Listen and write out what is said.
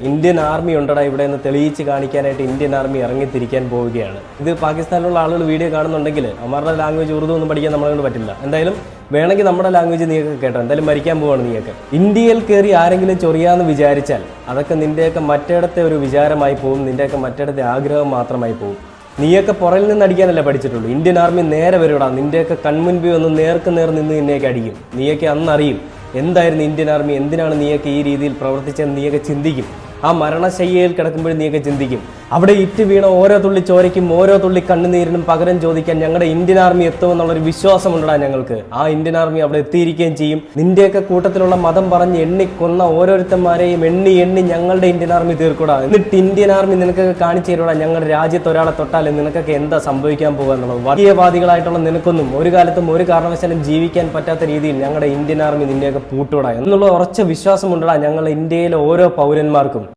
Indian army ഉണ്ടടാ ഇവിടെ നിന്ന് തെളിയിച്ച് കാണിക്കാനായിട്ട് ഇന്ത്യൻ ആർമി ഇറങ്ങിത്തിരിക്കാൻ പോവുകയാണ്. ഇത് പാകിസ്ഥാനിലുള്ള ആളുകൾ വീഡിയോ കാണുന്നുണ്ടെങ്കിൽ അവരുടെ ലാംഗ്വേജ് ഉറുദു ഒന്നും പഠിക്കാൻ നമ്മളെ കൊണ്ട് പറ്റില്ല. എന്തായാലും വേണമെങ്കിൽ നമ്മുടെ ലാംഗ്വേജ് നീയൊക്കെ കേട്ടോ. എന്തായാലും മരിക്കാൻ പോവാണ് നീയൊക്കെ. ഇന്ത്യയിൽ കയറി ആരെങ്കിലും ചൊറിയാന്ന് വിചാരിച്ചാൽ അതൊക്കെ നിന്റെയൊക്കെ മറ്റിടത്തെ ഒരു വിചാരമായി പോകും, നിന്റെയൊക്കെ മറ്റിടത്തെ ആഗ്രഹം മാത്രമായി പോകും. നീയൊക്കെ പുറകിൽ നിന്ന് അടിക്കാനല്ല പഠിച്ചിട്ടുള്ളൂ. ഇന്ത്യൻ ആർമി നേരെ വരുവിടാ, നിന്റെയൊക്കെ കൺമുൻപിൽ ഒന്ന് നേർക്ക് നേർ നിന്ന് നിന്നെയൊക്കെ അടിക്കും. നീയൊക്കെ അന്നറിയും എന്തായിരുന്നു ഇന്ത്യൻ ആർമി, എന്തിനാണ് നീയൊക്കെ ഈ രീതിയിൽ പ്രവർത്തിച്ചെന്ന് നീയൊക്കെ ചിന്തിക്കും. ആ മരണശയ്യയിൽ കിടക്കുമ്പോഴും നീയൊക്കെ ചിന്തിക്കും. അവിടെ ഇറ്റ് വീണ ഓരോ തുള്ളി ചോരയ്ക്കും ഓരോ തുള്ളി കണ്ണുനീരിനും പകരം ചോദിക്കാൻ ഞങ്ങളുടെ ഇന്ത്യൻ ആർമി എത്തുമെന്നുള്ളൊരു വിശ്വാസമുണ്ടാ ഞങ്ങൾക്ക്. ആ ഇന്ത്യൻ ആർമി അവിടെ എത്തിയിരിക്കുകയും ചെയ്യും. നിന്റെയൊക്കെ കൂട്ടത്തിലുള്ള മതം പറഞ്ഞ് എണ്ണിക്കൊന്ന ഓരോരുത്തന്മാരെയും എണ്ണി എണ്ണി ഞങ്ങളുടെ ഇന്ത്യൻ ആർമി തീർക്കൂടാ. എന്നിട്ട് ഇന്ത്യൻ ആർമി നിനക്കൊക്കെ കാണിച്ചു തരൂടാ ഞങ്ങളുടെ രാജ്യത്ത് ഒരാളെ തൊട്ടാൽ നിനക്കൊക്കെ എന്താ സംഭവിക്കാൻ പോകുക എന്നുള്ളത്. വർഗീയവാദികളായിട്ടുള്ള നിനക്കൊന്നും ഒരു കാലത്തും ഒരു കാരണവശാലും ജീവിക്കാൻ പറ്റാത്ത രീതിയിൽ ഞങ്ങളുടെ ഇന്ത്യൻ ആർമി നിന്നെയൊക്കെ പൂട്ടൂടാ എന്നുള്ള ഉറച്ച വിശ്വാസമുണ്ടാ ഞങ്ങളുടെ ഇന്ത്യയിലെ ഓരോ പൗരന്മാർക്കും.